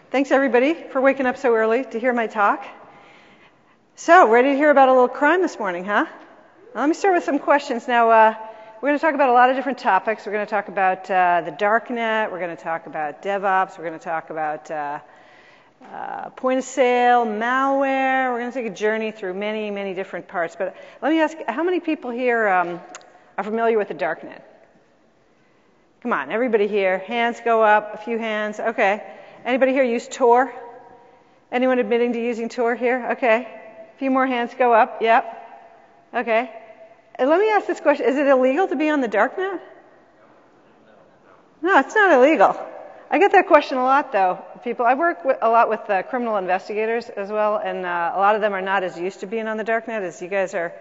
Thanks everybody for waking up so early to hear my talk. So, ready to hear about a little crime this morning, huh? Well, let me start with some questions. Now, we're going to talk about a lot of different topics. We're going to talk about the Darknet. We're going to talk about DevOps. We're going to talk about point of sale, malware. We're going to take a journey through many, many different parts. But let me ask, how many people here are familiar with the Darknet? Come on, everybody here. Hands go up, a few hands. Okay. Anybody here use Tor? Anyone admitting to using Tor here? Okay. A few more hands go up. Yep. Okay. And let me ask this question. Is it illegal to be on the Darknet? No, it's not illegal. I get that question a lot, though. I work a lot with criminal investigators as well, and a lot of them are not as used to being on the Darknet as you guys are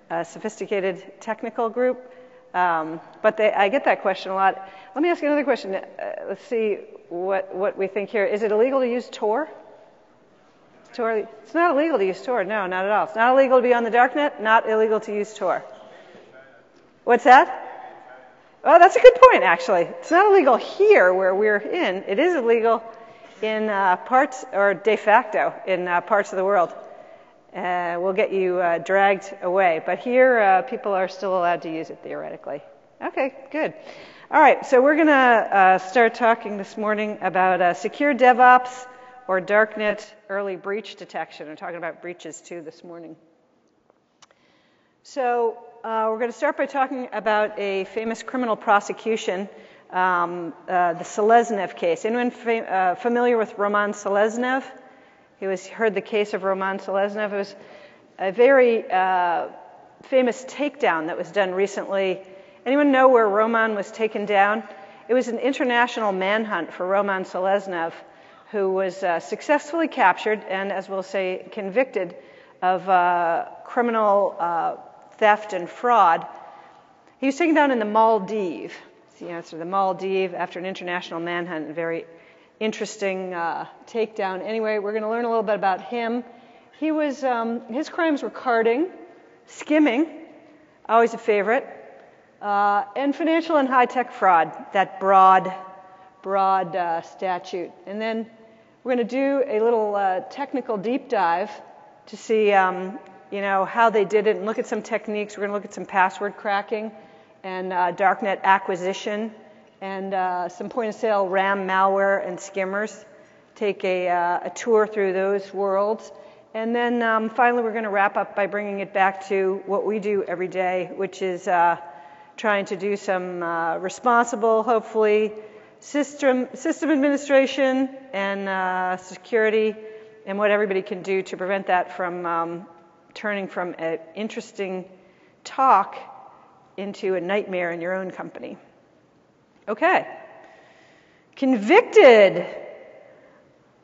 a sophisticated technical group. But I get that question a lot. Let me ask you another question. Let's see what we think here. Is it illegal to use Tor? Tor? It's not illegal to use Tor. No, not at all. It's not illegal to be on the Darknet. Not illegal to use Tor. What's that? Oh, that's a good point, actually. It's not illegal here where we're in. It is illegal in parts, or de facto, in parts of the world. We'll get you dragged away. But here, people are still allowed to use it, theoretically. Okay, good. All right, so we're going to start talking this morning about secure DevOps or Darknet early breach detection. We're talking about breaches, too, this morning. So we're going to start by talking about a famous criminal prosecution, the Seleznev case. Anyone familiar with Roman Seleznev? Heard the case of Roman Seleznev. It was a very famous takedown that was done recently. Anyone know where Roman was taken down? It was an international manhunt for Roman Seleznev, who was successfully captured and, as we'll say, convicted of criminal theft and fraud. He was taken down in the Maldives. That's the answer, the Maldives, after an international manhunt. Very interesting takedown. Anyway, we're going to learn a little bit about him. He was his crimes were carding, skimming, always a favorite, and financial and high-tech fraud, that broad statute. And then we're going to do a little technical deep dive to see how they did it and look at some techniques. We're going to look at some password cracking and Darknet acquisition, and some point-of-sale RAM malware and skimmers. Take a tour through those worlds. And then finally, we're going to wrap up by bringing it back to what we do every day, which is trying to do some responsible, hopefully, system administration and security, and what everybody can do to prevent that from turning from an interesting talk into a nightmare in your own company. Okay. Convicted.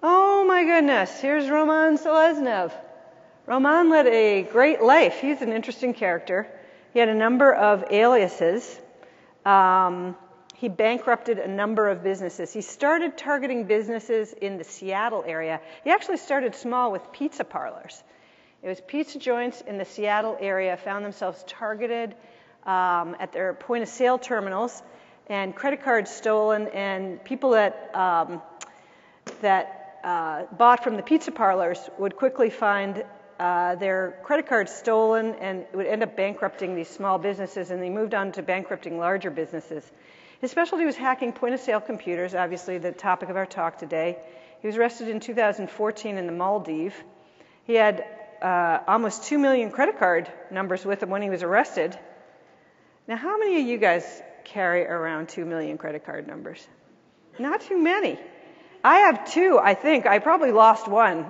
Oh my goodness. Here's Roman Seleznev. Roman led a great life. He's an interesting character. He had a number of aliases. He bankrupted a number of businesses. He started targeting businesses in the Seattle area. He actually started small with pizza parlors. It was pizza joints in the Seattle area found themselves targeted at their point-of-sale terminals, and credit cards stolen, and people that bought from the pizza parlors would quickly find their credit cards stolen and would end up bankrupting these small businesses, and they moved on to bankrupting larger businesses. His specialty was hacking point-of-sale computers, obviously the topic of our talk today. He was arrested in 2014 in the Maldives. He had almost 2 million credit card numbers with him when he was arrested. Now, how many of you guys carry around 2 million credit card numbers? Not too many. I have 2, I think. I probably lost 1,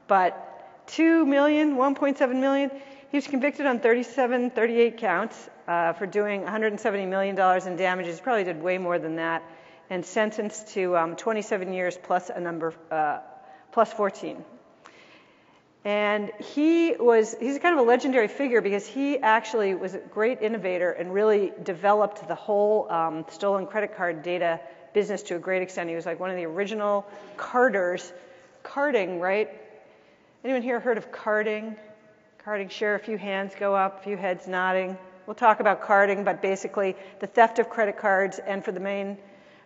but 2 million, 1.7 million. He was convicted on 38 counts for doing $170 million in damages. He probably did way more than that, and sentenced to 27 years plus plus 14. And he's kind of a legendary figure because he actually was a great innovator and really developed the whole stolen credit card data business to a great extent. He was like one of the original carders. Carding, right? Anyone here heard of carding? Carding, share, a few hands go up, a few heads nodding. We'll talk about carding, but basically the theft of credit cards, and for the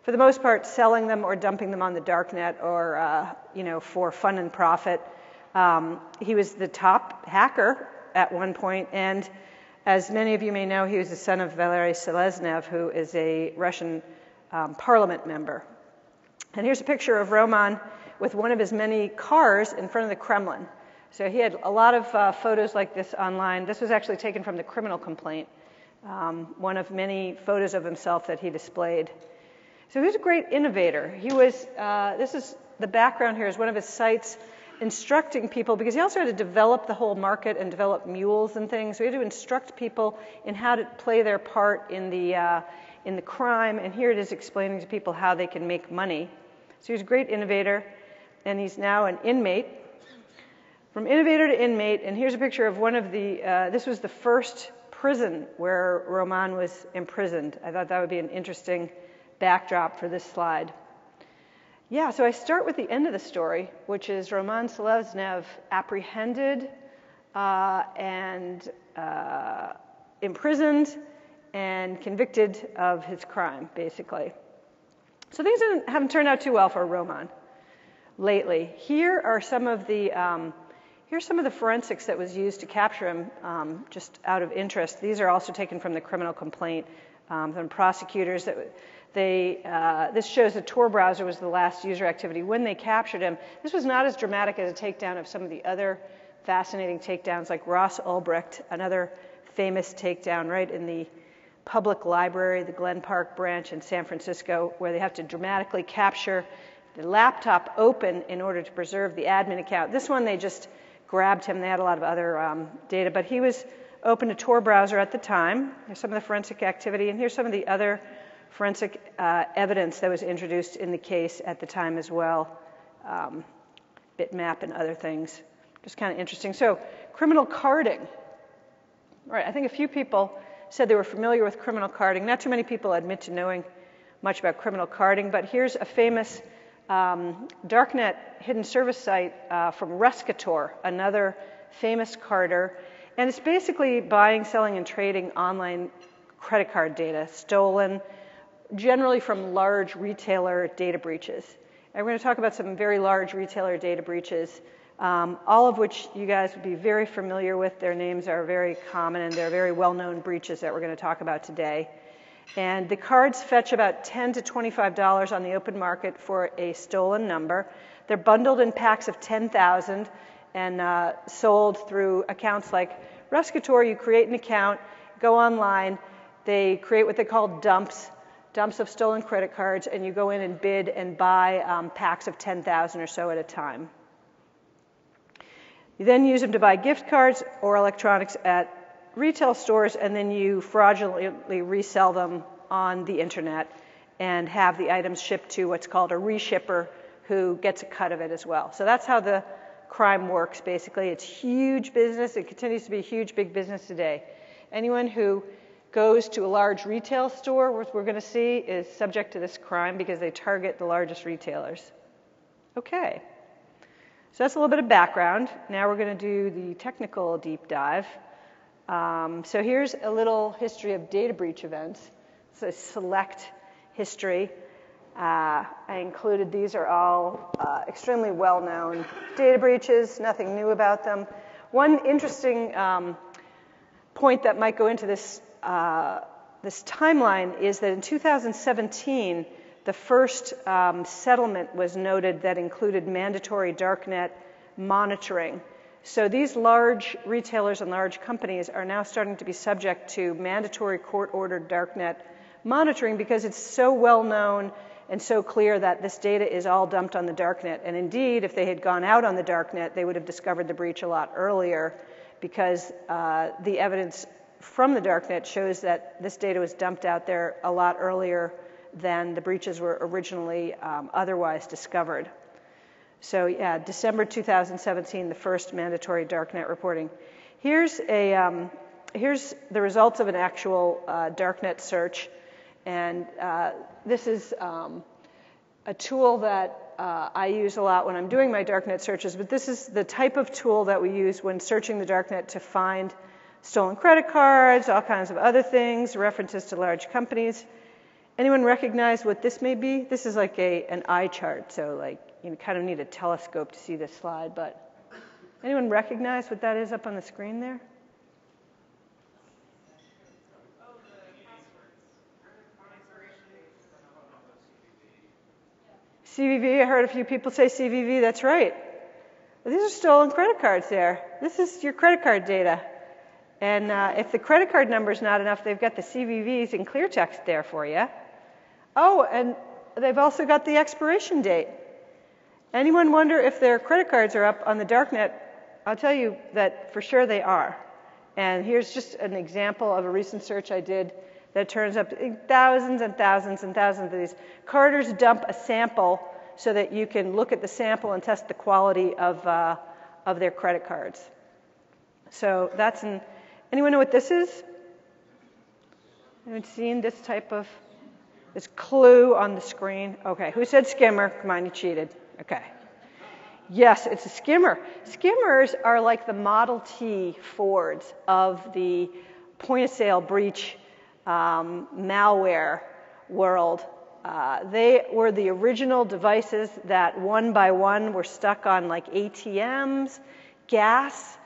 for the most part, selling them or dumping them on the darknet or, for fun and profit. He was the top hacker at one point, and as many of you may know, he was the son of Valery Seleznev, who is a Russian parliament member. And here's a picture of Roman with one of his many cars in front of the Kremlin. So he had a lot of photos like this online. This was actually taken from the criminal complaint, one of many photos of himself that he displayed. So he was a great innovator. He was, this is the background here is one of his sites instructing people, because he also had to develop the whole market and develop mules and things. So he had to instruct people in how to play their part in the crime. And here it is explaining to people how they can make money. So he was a great innovator, and he's now an inmate. From innovator to inmate, and here's a picture of one of the, this was the first prison where Roman was imprisoned. I thought that would be an interesting backdrop for this slide. Yeah, so I start with the end of the story, which is Roman Seleznev apprehended and imprisoned and convicted of his crime, basically. So things haven't turned out too well for Roman lately. Here are some of the forensics that was used to capture him, just out of interest. These are also taken from the criminal complaint from prosecutors. This shows the Tor browser was the last user activity when they captured him. This was not as dramatic as a takedown of some of the other fascinating takedowns, like Ross Ulbricht, another famous takedown right in the public library, the Glen Park branch in San Francisco, where they have to dramatically capture the laptop open in order to preserve the admin account. This one, they just grabbed him. They had a lot of other data, but he was open to Tor browser at the time. Here's some of the forensic activity, and here's some of the other forensic evidence that was introduced in the case at the time as well, bitmap and other things. Just kind of interesting. So, criminal carding. All right, I think a few people said they were familiar with criminal carding. Not too many people admit to knowing much about criminal carding, but here's a famous Darknet hidden service site from Rescator, another famous carder. And it's basically buying, selling, and trading online credit card data, stolen generally from large retailer data breaches. And we're going to talk about some very large retailer data breaches, all of which you guys would be very familiar with. Their names are very common, and they're very well-known breaches that we're going to talk about today. And the cards fetch about $10 to $25 on the open market for a stolen number. They're bundled in packs of 10,000 and sold through accounts like Rescator. You create an account, go online, they create what they call dumps of stolen credit cards, and you go in and bid and buy packs of 10,000 or so at a time. You then use them to buy gift cards or electronics at retail stores, and then you fraudulently resell them on the internet and have the items shipped to what's called a reshipper, who gets a cut of it as well. So that's how the crime works, basically. It's huge business. It continues to be a huge, big business today. Anyone who goes to a large retail store, what we're going to see, is subject to this crime because they target the largest retailers. Okay. So that's a little bit of background. Now we're going to do the technical deep dive. So here's a little history of data breach events. It's a select history. I included, these are all extremely well-known data breaches, nothing new about them. One interesting point that might go into this timeline is that in 2017, the first settlement was noted that included mandatory Darknet monitoring. So these large retailers and large companies are now starting to be subject to mandatory court-ordered Darknet monitoring because it's so well known and so clear that this data is all dumped on the Darknet. And indeed, if they had gone out on the Darknet, they would have discovered the breach a lot earlier because the evidence from the Darknet shows that this data was dumped out there a lot earlier than the breaches were originally otherwise discovered. So yeah, December 2017, the first mandatory Darknet reporting. Here's the results of an actual Darknet search. And this is a tool that I use a lot when I'm doing my Darknet searches, but this is the type of tool that we use when searching the Darknet to find stolen credit cards, all kinds of other things, references to large companies. Anyone recognize what this may be? This is like an eye chart, so like you kind of need a telescope to see this slide, but anyone recognize what that is up on the screen there? CVV, I heard a few people say CVV, that's right. These are stolen credit cards there. This is your credit card data. And if the credit card number is not enough, they've got the CVVs in clear text there for you. Oh, and they've also got the expiration date. Anyone wonder if their credit cards are up on the Darknet? I'll tell you that for sure they are. And here's just an example of a recent search I did that turns up thousands and thousands and thousands of these. Carders dump a sample so that you can look at the sample and test the quality of their credit cards. So that's anyone know what this is? Anyone seen this type of, this clue on the screen? Okay, who said skimmer? Come on, you cheated. Okay. Yes, it's a skimmer. Skimmers are like the Model T Fords of the point-of-sale breach malware world. They were the original devices that one by one were stuck on like ATMs, gas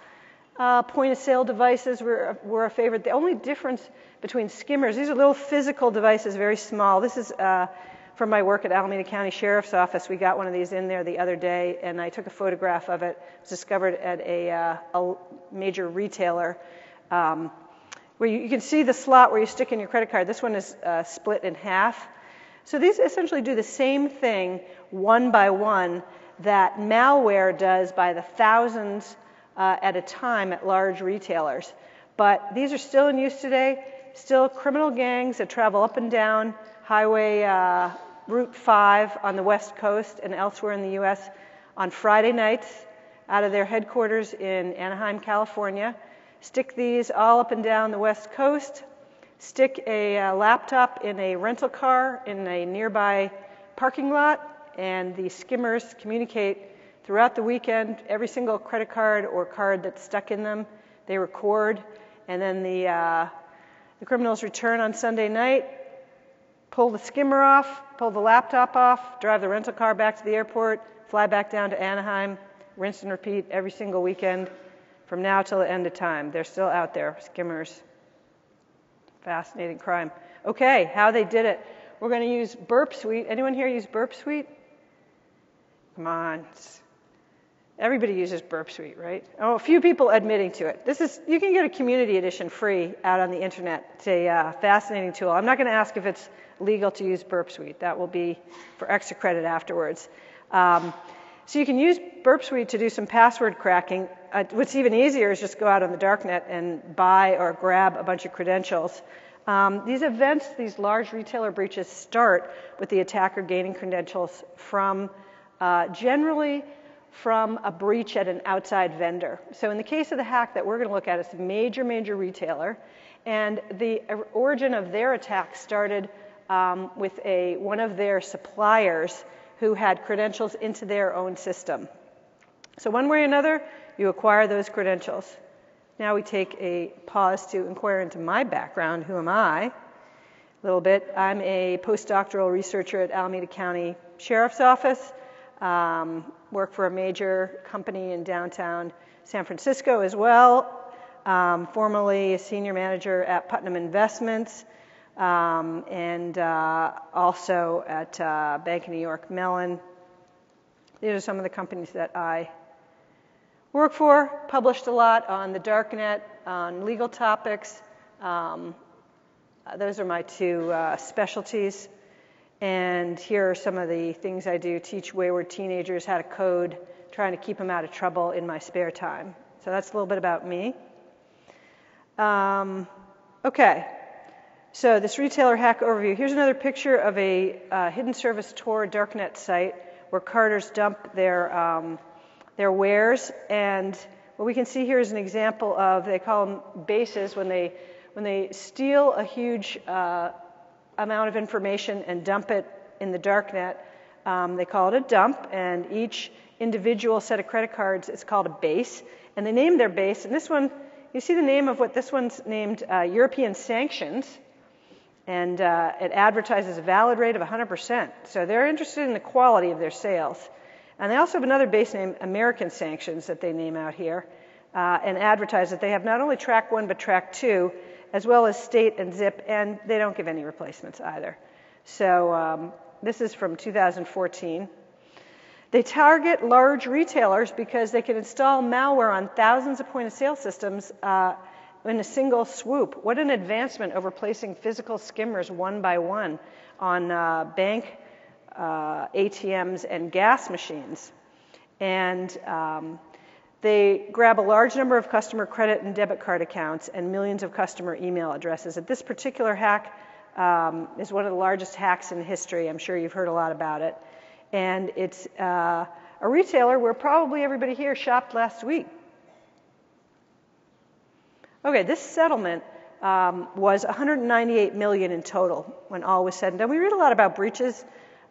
point-of-sale devices were a favorite. The only difference between skimmers, these are little physical devices, very small. This is from my work at Alameda County Sheriff's Office. We got one of these in there the other day, and I took a photograph of it. It was discovered at a major retailer. Where you can see the slot where you stick in your credit card. This one is split in half. So these essentially do the same thing one by one that malware does by the thousands at a time at large retailers. But these are still in use today, still criminal gangs that travel up and down Highway Route 5 on the West Coast and elsewhere in the U.S. on Friday nights out of their headquarters in Anaheim, California. Stick these all up and down the West Coast, stick a laptop in a rental car in a nearby parking lot, and the skimmers communicate throughout the weekend. Every single credit card or card that's stuck in them, they record, and then the criminals return on Sunday night, pull the skimmer off, pull the laptop off, drive the rental car back to the airport, fly back down to Anaheim, rinse and repeat every single weekend. From now till the end of time. They're still out there, skimmers. Fascinating crime. Okay, how they did it. We're going to use Burp Suite. Anyone here use Burp Suite? Come on. Everybody uses Burp Suite, right? Oh, a few people admitting to it. You can get a community edition free out on the internet. It's a fascinating tool. I'm not going to ask if it's legal to use Burp Suite. That will be for extra credit afterwards. So you can use Burp Suite to do some password cracking. What's even easier is just go out on the Darknet and buy or grab a bunch of credentials. These events, these large retailer breaches, start with the attacker gaining credentials from, generally from a breach at an outside vendor. So in the case of the hack that we're going to look at, it's a major, major retailer. And the origin of their attack started with one of their suppliers who had credentials into their own system. So one way or another, you acquire those credentials. Now we take a pause to inquire into my background. Who am I? A little bit. I'm a postdoctoral researcher at Alameda County Sheriff's Office. Work for a major company in downtown San Francisco as well. Formerly a senior manager at Putnam Investments. And also at Bank of New York Mellon. These are some of the companies that I work for. Published a lot on the Darknet, on legal topics. Those are my two specialties. And here are some of the things I do. Teach wayward teenagers how to code, trying to keep them out of trouble in my spare time. So that's a little bit about me. Okay. So this retailer hack overview. Here's another picture of a hidden service Tor Darknet site where carters dump their wares. And what we can see here is an example of, they call them bases, when they steal a huge amount of information and dump it in the Darknet. They call it a dump, and each individual set of credit cards is called a base. And they name their base. And this one, you see the name of what this one's named European Sanctions. And it advertises a valid rate of 100%. So they're interested in the quality of their sales. And they also have another base name, American Sanctions, that they name out here, and advertise that they have not only track 1 but track 2, as well as state and zip, and they don't give any replacements either. So this is from 2014. They target large retailers because they can install malware on thousands of point-of-sale systems in a single swoop. What an advancement over placing physical skimmers one by one on bank ATMs and gas machines. And they grab a large number of customer credit and debit card accounts and millions of customer email addresses. This particular hack is one of the largest hacks in history. I'm sure you've heard a lot about it. And it's a retailer where probably everybody here shopped last week. Okay, this settlement was $198 million in total when all was said and done. We read a lot about breaches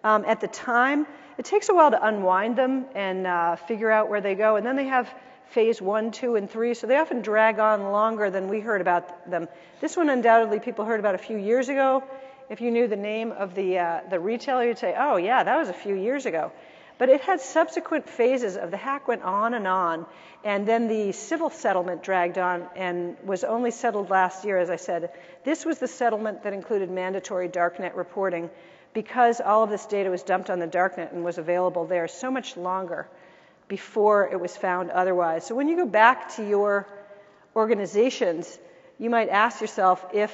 at the time. It takes a while to unwind them and figure out where they go. And then they have phase 1, 2, and 3, so they often drag on longer than we heard about them. This one undoubtedly people heard about a few years ago. If you knew the name of the retailer, you'd say, oh yeah, that was a few years ago. But it had subsequent phases of the hack went on, and then the civil settlement dragged on and was only settled last year, as I said. This was the settlement that included mandatory Darknet reporting because all of this data was dumped on the Darknet and was available there so much longer before it was found otherwise. So when you go back to your organizations, you might ask yourself if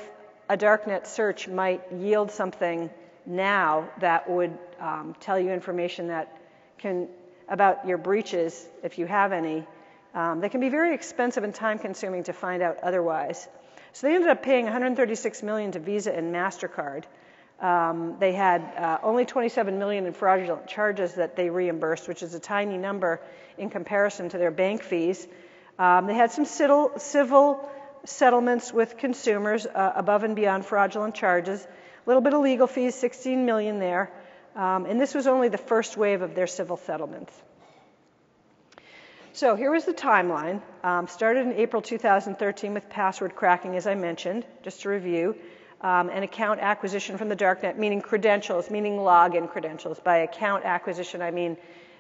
a Darknet search might yield something now that would tell you information that about your breaches, if you have any, that can be very expensive and time-consuming to find out otherwise. So they ended up paying $136 million to Visa and MasterCard. They had only $27 million in fraudulent charges that they reimbursed, which is a tiny number in comparison to their bank fees. They had some civil settlements with consumers above and beyond fraudulent charges. A little bit of legal fees, $16 million there. And this was only the first wave of their civil settlements. So here was the timeline. Started in April 2013 with password cracking, as I mentioned, just to review. And account acquisition from the Darknet, meaning credentials, meaning login credentials. By account acquisition, I mean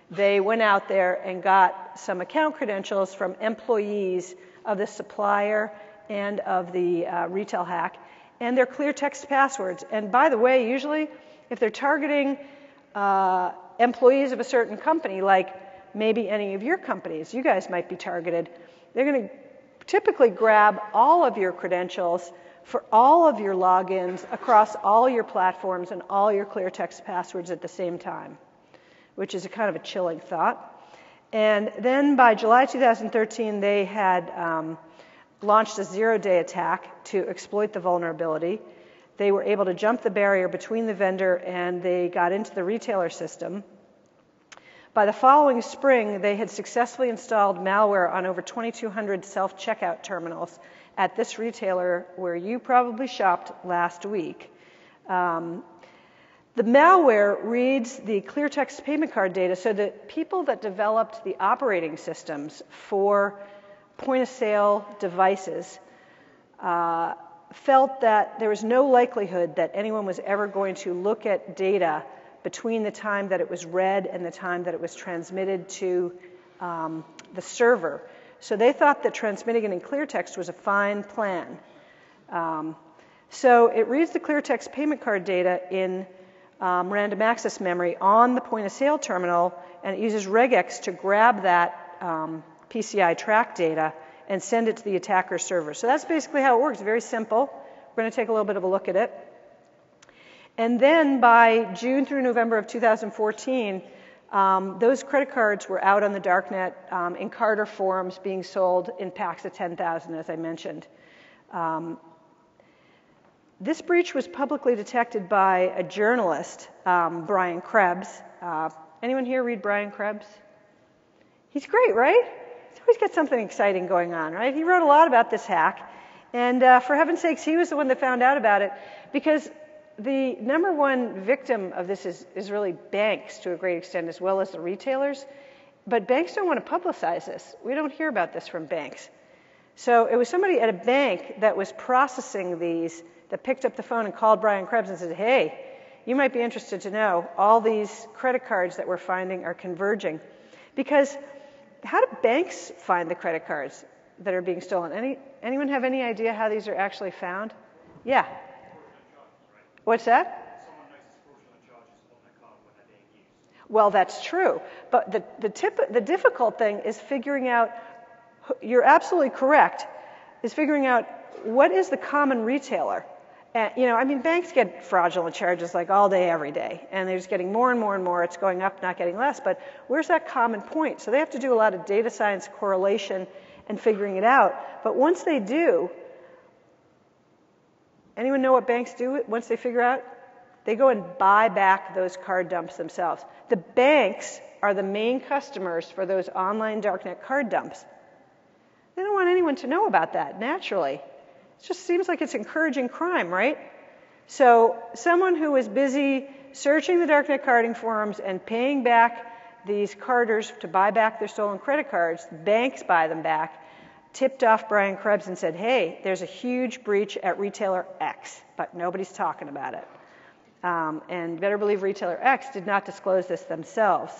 they went out there and got some account credentials from employees of the supplier and of the retail hack, and their clear text passwords. And by the way, usually if they're targeting employees of a certain company, like maybe any of your companies, you guys might be targeted, they're going to typically grab all of your credentials for all of your logins across all your platforms and all your clear text passwords at the same time, which is a kind of a chilling thought. And then by July 2013, they had launched a zero-day attack to exploit the vulnerability. They were able to jump the barrier between the vendor and they got into the retailer system. By the following spring, they had successfully installed malware on over 2,200 self-checkout terminals at this retailer where you probably shopped last week. The malware reads the clear text payment card data so that people that developed the operating systems for point-of-sale devices felt that there was no likelihood that anyone was ever going to look at data between the time that it was read and the time that it was transmitted to the server. So they thought that transmitting it in clear text was a fine plan. So it reads the clear text payment card data in random access memory on the point-of-sale terminal, and it uses regex to grab that PCI track data and send it to the attacker's server. So that's basically how it works. Very simple. We're going to take a little bit of a look at it. And then by June through November of 2014, those credit cards were out on the Darknet in Carter forms being sold in packs of 10,000, as I mentioned. This breach was publicly detected by a journalist, Brian Krebs. Anyone here read Brian Krebs? He's great, right? He's always got something exciting going on, right? He wrote a lot about this hack. And for heaven's sakes, he was the one that found out about it, because the number one victim of this is really banks to a great extent, as well as the retailers. But banks don't want to publicize this. We don't hear about this from banks. So it was somebody at a bank that was processing these that picked up the phone and called Brian Krebs and said, hey, you might be interested to know all these credit cards that we're finding are converging. Because how do banks find the credit cards that are being stolen? Anyone have any idea how these are actually found? Yeah. What's that? Well, that's true. But the difficult thing is figuring out, you're absolutely correct, is figuring out what is the common retailer. And, banks get fraudulent charges like all day, every day, and they're just getting more and more and more. It's going up, not getting less. But where's that common point? So they have to do a lot of data science correlation and figuring it out. But once they do, anyone know what banks do once they figure out? They go and buy back those card dumps themselves. The banks are the main customers for those online darknet card dumps. They don't want anyone to know about that, naturally. It just seems like it's encouraging crime, right? So someone who is busy searching the darknet carding forums and paying back these carders to buy back their stolen credit cards, banks buy them back, tipped off Brian Krebs and said, hey, there's a huge breach at retailer X, but nobody's talking about it. And better believe retailer X did not disclose this themselves.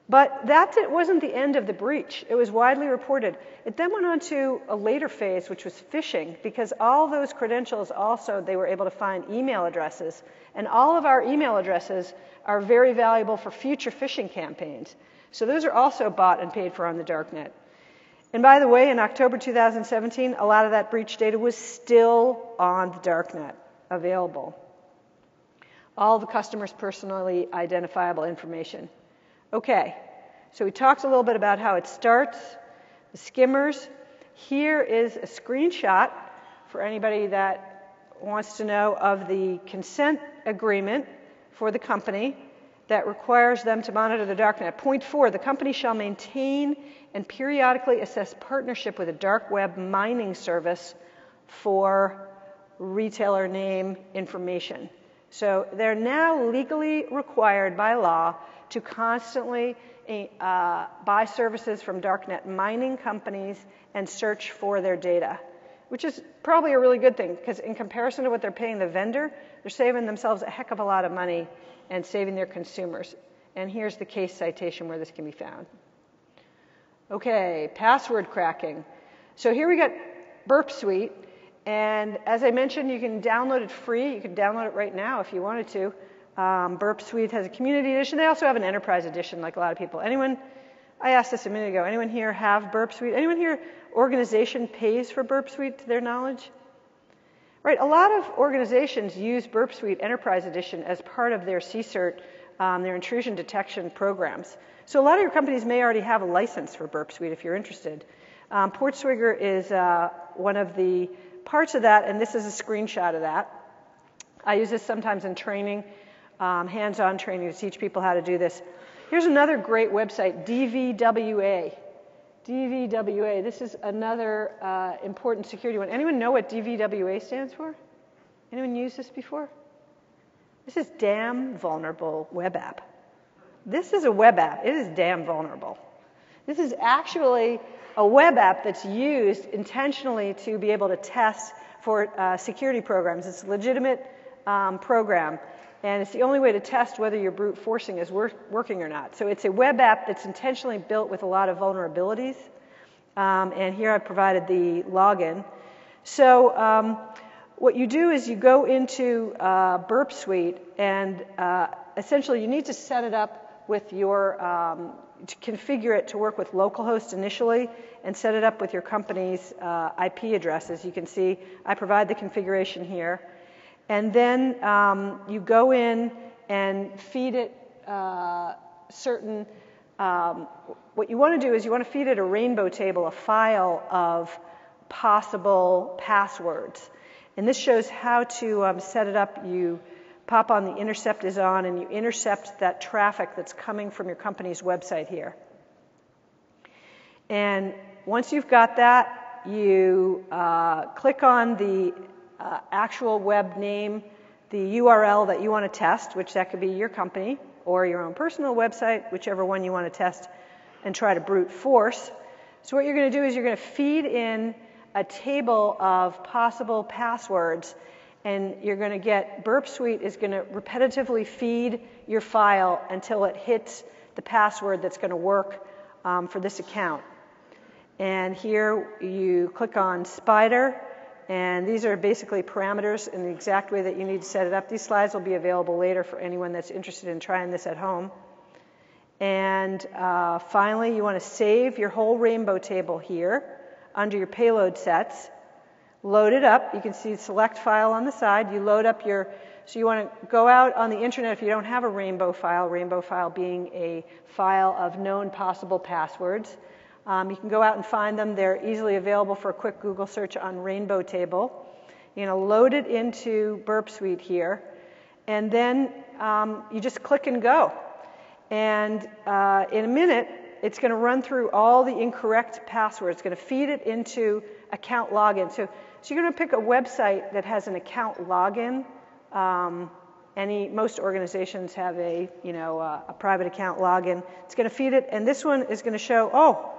But that wasn't the end of the breach. It was widely reported. It then went on to a later phase, which was phishing, because all those credentials also, they were able to find email addresses. And all of our email addresses are very valuable for future phishing campaigns. So those are also bought and paid for on the darknet. And by the way, in October 2017, a lot of that breach data was still on the darknet, available. All the customers' personally identifiable information. Okay, so we talked a little bit about how it starts, the skimmers. Here is a screenshot for anybody that wants to know of the consent agreement for the company that requires them to monitor the darknet. Point 4, the company shall maintain and periodically assess partnership with a dark web mining service for retailer name information. So they're now legally required by law to constantly buy services from darknet mining companies and search for their data, which is probably a really good thing, because in comparison to what they're paying the vendor, they're saving themselves a heck of a lot of money and saving their consumers. And here's the case citation where this can be found. Okay, password cracking. So here we got Burp Suite, and as I mentioned, you can download it free. You can download it right now if you wanted to. Burp Suite has a community edition. They also have an enterprise edition, like a lot of people. Anyone, I asked this a minute ago, anyone here have Burp Suite? Anyone here, organization pays for Burp Suite to their knowledge? Right, a lot of organizations use Burp Suite Enterprise Edition as part of their CSIRT, their intrusion detection programs. So a lot of your companies may already have a license for Burp Suite if you're interested. Portswigger is one of the parts of that, and this is a screenshot of that. I use this sometimes in training, hands-on training to teach people how to do this. Here's another great website, DVWA. DVWA, this is another important security one. Anyone know what DVWA stands for? Anyone used this before? This is Damn Vulnerable Web App. This is a web app. It is damn vulnerable. This is actually a web app that's used intentionally to be able to test for security programs. It's a legitimate program, and it's the only way to test whether your brute forcing is working or not. So it's a web app that's intentionally built with a lot of vulnerabilities, and here I provided the login. So what you do is you go into Burp Suite, and essentially you need to set it up with your, to configure it to work with localhost initially, and set it up with your company's IP addresses. You can see I provide the configuration here. And then you go in and feed it certain, what you want to do is you want to feed it a rainbow table, a file of possible passwords. And this shows how to set it up. You pop on the intercept is on, and you intercept that traffic that's coming from your company's website here. And once you've got that, you click on the actual web name, the URL that you want to test, which that could be your company or your own personal website, whichever one you want to test and try to brute force. So what you're going to do is you're going to feed in a table of possible passwords, and you're going to get Burp Suite is going to repetitively feed your file until it hits the password that's going to work for this account. And here you click on Spider, and these are basically parameters in the exact way that you need to set it up. These slides will be available later for anyone that's interested in trying this at home. And finally, you want to save your whole rainbow table here under your payload sets. Load it up. You can see select file on the side. You load up your, so you want to go out on the internet if you don't have a rainbow file being a file of known possible passwords. You can go out and find them. They're easily available for a quick Google search on rainbow table. You're going to load it into Burp Suite here, and then you just click and go. And in a minute, it's going to run through all the incorrect passwords. It's going to feed it into account login. So you're going to pick a website that has an account login. Most organizations have a private account login. It's going to feed it, and this one is going to show, oh,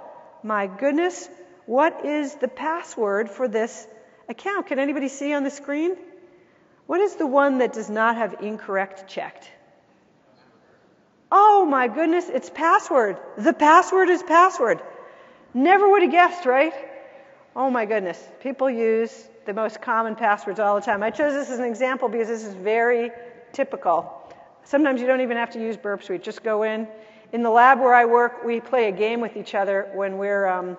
my goodness, what is the password for this account? Can anybody see on the screen? What is the one that does not have incorrect checked? Oh my goodness, it's password. The password is password. Never would have guessed, right? Oh my goodness. People use the most common passwords all the time. I chose this as an example because this is very typical. Sometimes you don't even have to use Burp Suite. Just go in. In the lab where I work, we play a game with each other when we're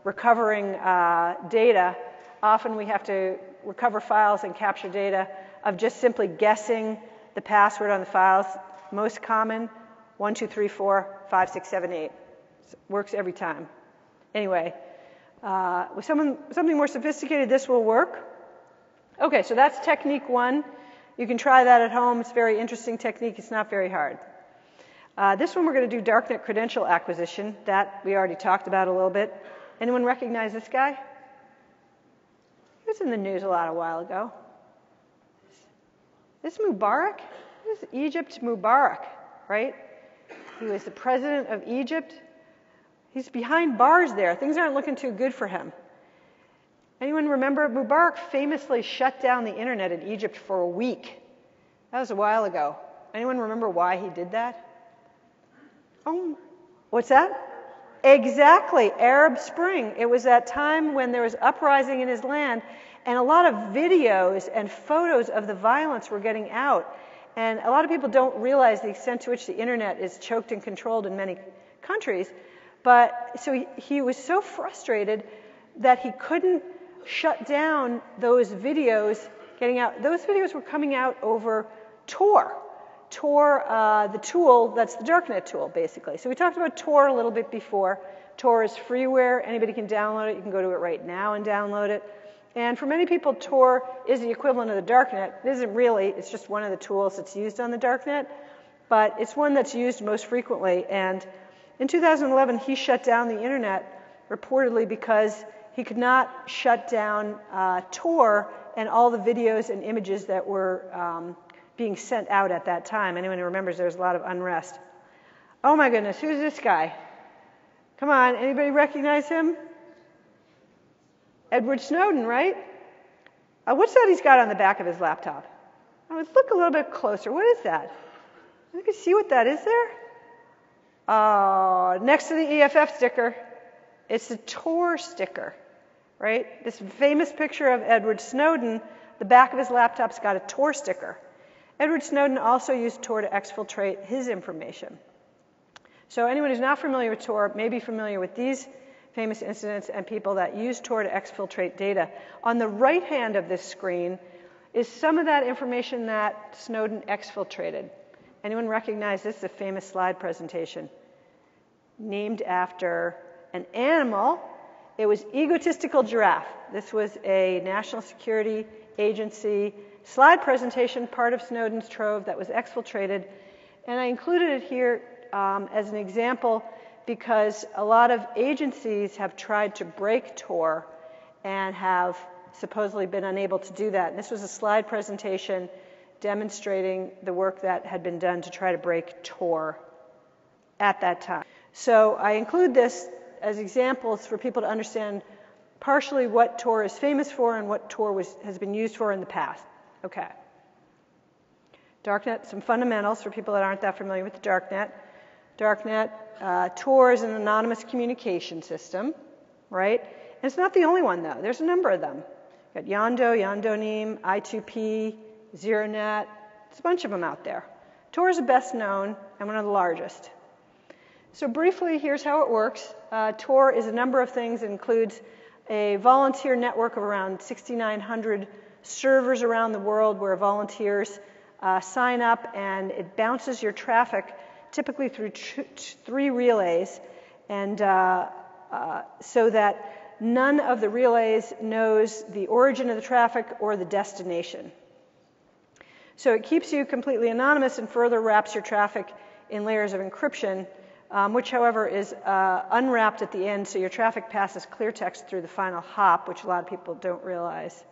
recovering data. Often we have to recover files and capture data of just simply guessing the password on the files. Most common, 1, 2, 3, 4, 5, 6, 7, 8. Works every time. Anyway, with something more sophisticated, this will work. Okay, so that's technique 1. You can try that at home. It's a very interesting technique. It's not very hard. This one we're going to do Darknet credential acquisition. That we already talked about a little bit. Anyone recognize this guy? He was in the news a while ago. This Mubarak? This is Egypt's Mubarak, right? He was the president of Egypt. He's behind bars there. Things aren't looking too good for him. Anyone remember? Mubarak famously shut down the internet in Egypt for a week. That was a while ago. Anyone remember why he did that? Oh, what's that? Exactly, Arab Spring. It was that time when there was uprising in his land, and a lot of videos and photos of the violence were getting out. And a lot of people don't realize the extent to which the internet is choked and controlled in many countries. But so he was so frustrated that he couldn't shut down those videos getting out. Those videos were coming out over Tor. Tor, the tool, that's the Darknet tool, basically. So we talked about Tor a little bit before. Tor is freeware. Anybody can download it. You can go to it right now and download it. And for many people, Tor is the equivalent of the Darknet. It isn't really. It's just one of the tools that's used on the Darknet. But it's one that's used most frequently. And in 2011, he shut down the internet, reportedly because he could not shut down Tor and all the videos and images that were being sent out at that time. Anyone who remembers, there was a lot of unrest. Oh my goodness, who's this guy? Come on, anybody recognize him? Edward Snowden, right? What's that he's got on the back of his laptop? Let's look a little bit closer. What is that? You can see what that is there? Next to the EFF sticker, it's the Tor sticker, right? This famous picture of Edward Snowden, the back of his laptop's got a Tor sticker. Edward Snowden also used Tor to exfiltrate his information. So anyone who's not familiar with Tor may be familiar with these famous incidents and people that use Tor to exfiltrate data. On the right hand of this screen is some of that information that Snowden exfiltrated. Anyone recognize this? Is a famous slide presentation named after an animal. It was egotistical giraffe. This was a national security agency slide presentation, part of Snowden's trove that was exfiltrated. And I included it here as an example because a lot of agencies have tried to break Tor and have supposedly been unable to do that. And this was a slide presentation demonstrating the work that had been done to try to break Tor at that time. So I include this as examples for people to understand partially what Tor is famous for and what Tor has been used for in the past. Okay. Darknet, some fundamentals for people that aren't that familiar with the Darknet. Darknet, Tor is an anonymous communication system, right? And it's not the only one, though. There's a number of them. You've got Yondo, Yondonim, I2P, ZeroNet. There's a bunch of them out there. Tor is the best known and one of the largest. So briefly, here's how it works. Tor is a number of things. It includes a volunteer network of around 6,900 servers around the world where volunteers sign up, and it bounces your traffic typically through 3 relays, and so that none of the relays knows the origin of the traffic or the destination. So it keeps you completely anonymous and further wraps your traffic in layers of encryption, which, however, is unwrapped at the end, so your traffic passes clear text through the final hop, which a lot of people don't realize.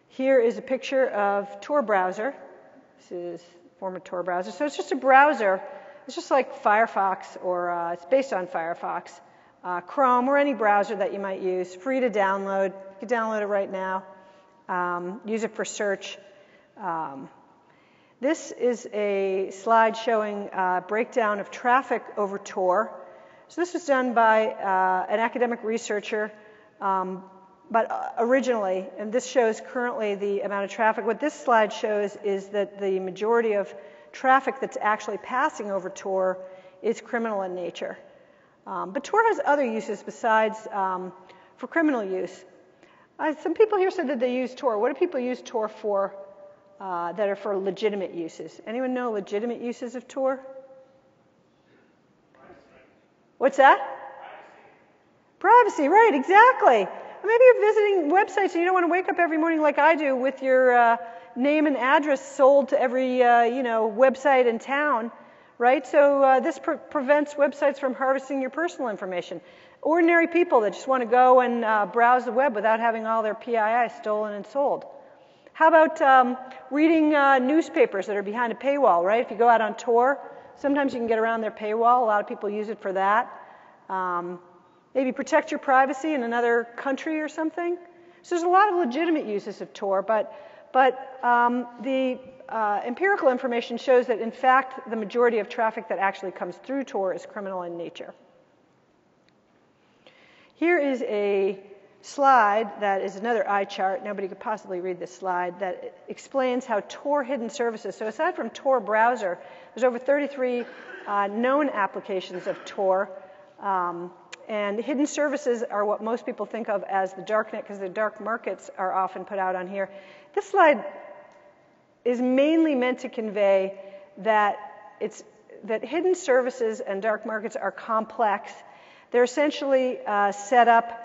Here is a picture of Tor browser. This is former Tor browser. So it's just a browser. It's just like Firefox, or it's based on Firefox, Chrome, or any browser that you might use. Free to download. You can download it right now. Use it for search. This is a slide showing breakdown of traffic over Tor. So this was done by an academic researcher, but originally, and this shows currently the amount of traffic. What this slide shows is that the majority of traffic that's actually passing over Tor is criminal in nature. But Tor has other uses besides for criminal use. Some people here said that they use Tor. What do people use Tor for that are for legitimate uses? Anyone know legitimate uses of Tor? What's that? Privacy, right, exactly. Maybe you're visiting websites and you don't want to wake up every morning like I do with your name and address sold to every website in town, right? So this prevents websites from harvesting your personal information. Ordinary people that just want to go and browse the web without having all their PII stolen and sold. How about reading newspapers that are behind a paywall, right? If you go out on Tor, sometimes you can get around their paywall. A lot of people use it for that. Maybe protect your privacy in another country or something. So there's a lot of legitimate uses of Tor, but the empirical information shows that, in fact, the majority of traffic that actually comes through Tor is criminal in nature. Here is a slide that is another eye chart. Nobody could possibly read this slide that explains how Tor hidden services. So aside from Tor browser, there's over 33 known applications of Tor. And hidden services are what most people think of as the Darknet, because the dark markets are often put out on here. This slide is mainly meant to convey that hidden services and dark markets are complex. They're essentially set up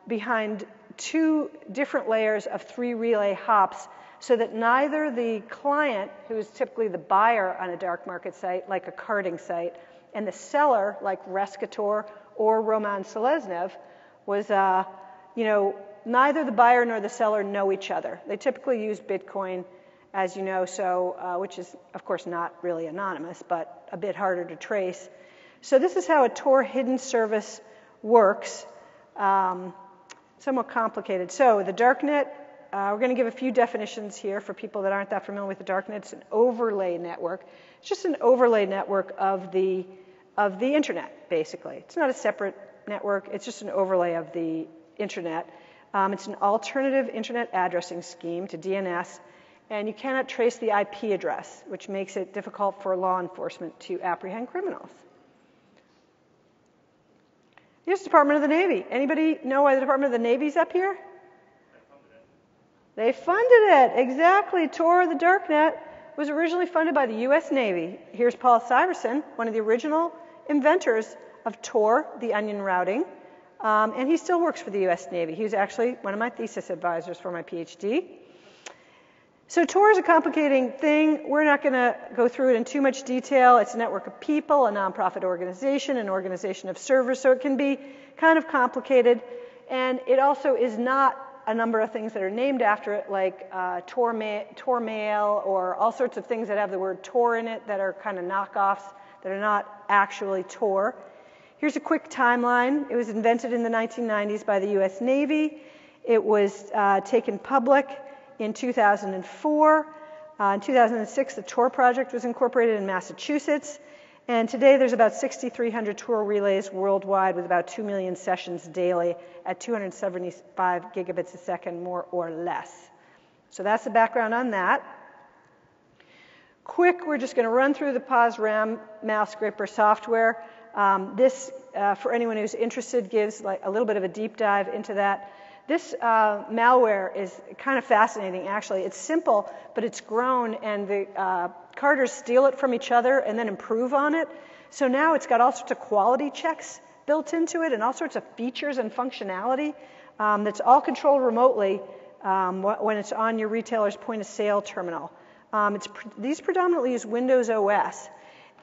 behind 2 different layers of 3 relay hops, so that neither the client, who is typically the buyer on a dark market site, like a carding site, and the seller, like Rescator or Roman Seleznev, was, neither the buyer nor the seller know each other. They typically use Bitcoin, as you know, so which is, of course, not really anonymous, but a bit harder to trace. So this is how a Tor hidden service works. Somewhat complicated. So the Darknet, we're going to give a few definitions here for people that aren't that familiar with the Darknet. It's an overlay network. It's just an overlay network of the internet, basically. It's not a separate network. It's just an overlay of the internet. It's an alternative internet addressing scheme to DNS, and you cannot trace the IP address, which makes it difficult for law enforcement to apprehend criminals. Here's the Department of the Navy. Anybody know why the Department of the Navy's up here? They funded it, exactly. Tor, the Darknet, was originally funded by the U.S. Navy. Here's Paul Syverson, one of the original inventors of Tor, the onion routing, and he still works for the U.S. Navy. He was actually one of my thesis advisors for my PhD. So Tor is a complicating thing. We're not going to go through it in too much detail. It's a network of people, a nonprofit organization, an organization of servers, so it can be kind of complicated. And it also is not a number of things that are named after it, like Tor Mail or all sorts of things that have the word Tor in it that are kind of knockoffs that are not actually Tor. Here's a quick timeline. It was invented in the 1990s by the US Navy. It was taken public in 2004. In 2006, the Tor project was incorporated in Massachusetts. And today, there's about 6,300 Tor relays worldwide with about 2 million sessions daily at 275 gigabits a second, more or less. So that's the background on that. Quick, we're just going to run through the POS/RAM mouse scraper software. This, for anyone who's interested, gives like a little bit of a deep dive into that. This malware is kind of fascinating, actually. It's simple, but it's grown, and the carters steal it from each other and then improve on it. So now it's got all sorts of quality checks built into it and all sorts of features and functionality that's all controlled remotely when it's on your retailer's point-of-sale terminal. These predominantly use Windows OS,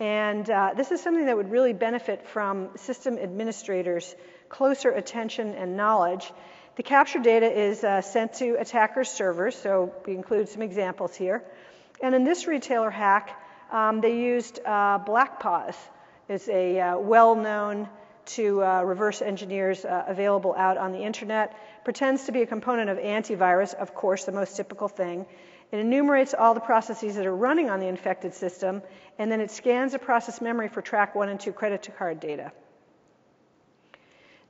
and this is something that would really benefit from system administrators' closer attention and knowledge. The captured data is sent to attackers' servers, so we include some examples here. And in this retailer hack, they used BlackPOS. It's a well-known to reverse engineers available out on the internet. Pretends to be a component of antivirus, of course, the most typical thing. It enumerates all the processes that are running on the infected system, and then it scans the process memory for track 1 and 2 credit to card data.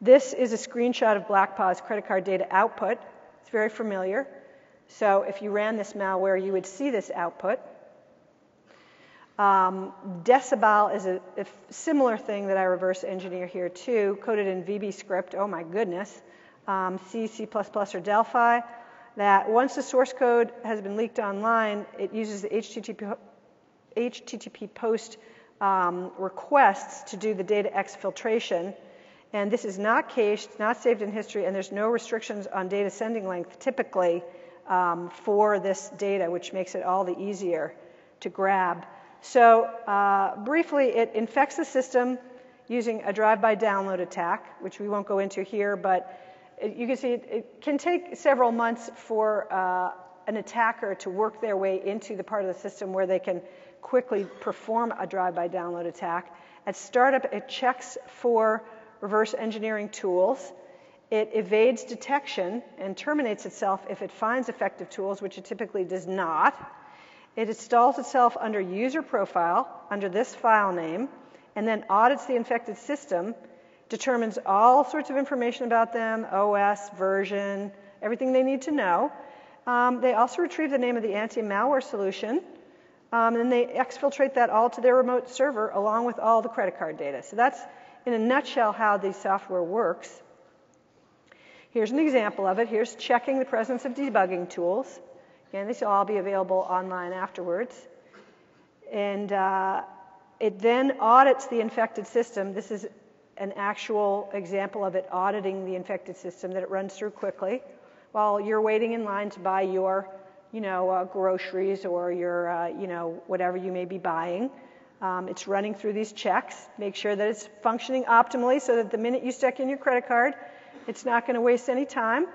This is a screenshot of BlackPOS credit card data output. It's very familiar. So if you ran this malware, you would see this output. Decibel is a similar thing that I reverse engineer here too, coded in VB script. Oh my goodness. C, C++, or Delphi. That once the source code has been leaked online, it uses the HTTP post requests to do the data exfiltration. And this is not cached, not saved in history, and there's no restrictions on data sending length typically for this data, which makes it all the easier to grab. So briefly, it infects the system using a drive-by download attack, which we won't go into here, but you can see it can take several months for an attacker to work their way into the part of the system where they can quickly perform a drive-by download attack. At startup, it checks for reverse engineering tools. It evades detection and terminates itself if it finds effective tools, which it typically does not. It installs itself under user profile, under this file name, and then audits the infected system, determines all sorts of information about them, OS, version, everything they need to know. They also retrieve the name of the anti-malware solution, and then they exfiltrate that all to their remote server along with all the credit card data. So that's, in a nutshell, how the software works. Here's an example of it. Here's checking the presence of debugging tools. Again, these will all be available online afterwards. And it then audits the infected system. This is an actual example of it auditing the infected system that it runs through quickly while you're waiting in line to buy your, groceries or your, whatever you may be buying. It's running through these checks, make sure that it's functioning optimally so that the minute you stick in your credit card, it's not going to waste any time.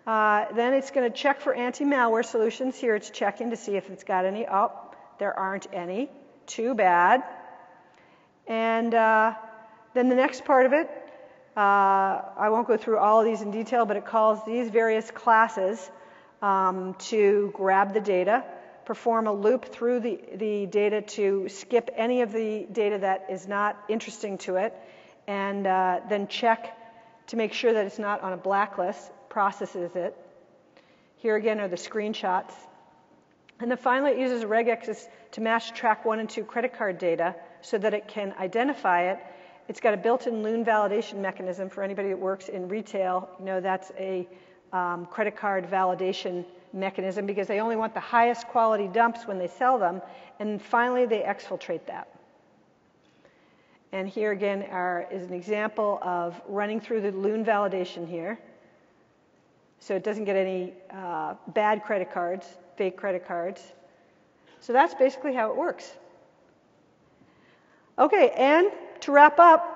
Then it's going to check for anti-malware solutions. Here it's checking to see if it's got any. Oh, there aren't any. Too bad. And then the next part of it, I won't go through all of these in detail, but it calls these various classes to grab the data, perform a loop through the data to skip any of the data that is not interesting to it, and then check to make sure that it's not on a blacklist, processes it. Here again are the screenshots. And then finally it uses regexes to match track 1 and 2 credit card data so that it can identify it. It's got a built-in loon validation mechanism for anybody that works in retail. That's a credit card validation mechanism because they only want the highest quality dumps when they sell them. And finally, they exfiltrate that. And here again is an example of running through the loon validation here. So it doesn't get any bad credit cards, fake credit cards. So that's basically how it works. Okay, and to wrap up,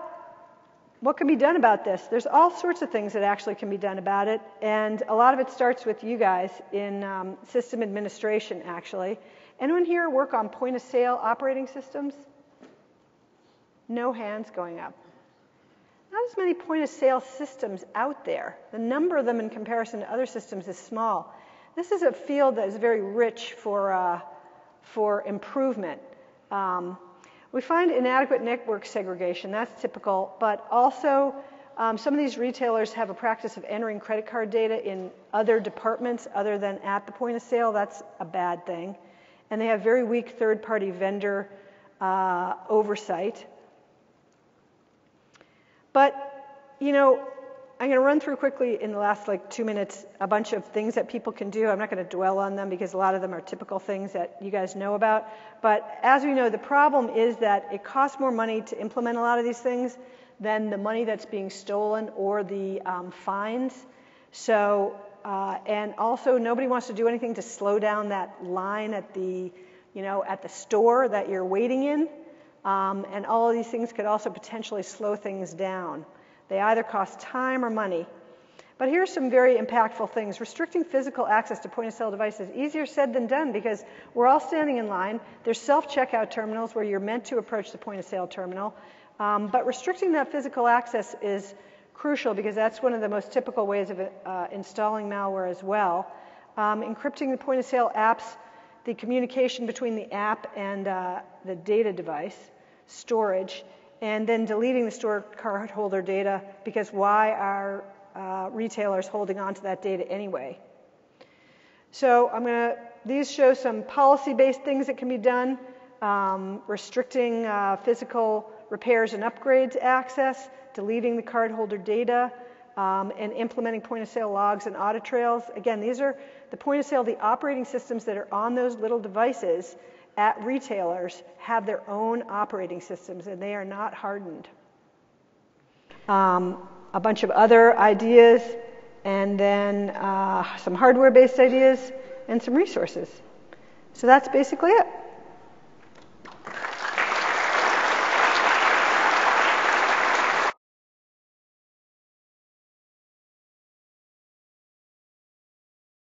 what can be done about this? There's all sorts of things that actually can be done about it, and a lot of it starts with you guys in system administration, actually. Anyone here work on point-of-sale operating systems? No hands going up. not as many point-of-sale systems out there. The number of them in comparison to other systems is small. This is a field that is very rich for improvement. We find inadequate network segregation. That's typical, but also some of these retailers have a practice of entering credit card data in other departments other than at the point of sale. That's a bad thing. And they have very weak third-party vendor oversight. But, you know, I'm going to run through quickly in the last 2 minutes a bunch of things that people can do. I'm not going to dwell on them because a lot of them are typical things that you guys know about. But as we know, the problem is that it costs more money to implement a lot of these things than the money that's being stolen or the fines. So, and also nobody wants to do anything to slow down that line at the, at the store that you're waiting in. And all of these things could also potentially slow things down. They either cost time or money. But here's some very impactful things. Restricting physical access to point-of-sale devices, easier said than done because we're all standing in line. There's self-checkout terminals where you're meant to approach the point-of-sale terminal. But restricting that physical access is crucial because that's one of the most typical ways of installing malware as well. Encrypting the point-of-sale apps, the communication between the app and the data device, storage, and then deleting the stored cardholder data because why are retailers holding on to that data anyway? So these show some policy-based things that can be done, restricting physical repairs and upgrades access, deleting the cardholder data, and implementing point-of-sale logs and audit trails. Again, these are the point-of-sale, the operating systems that are on those little devices at retailers have their own operating systems, and they are not hardened. A bunch of other ideas, and then some hardware-based ideas, and some resources. So that's basically it.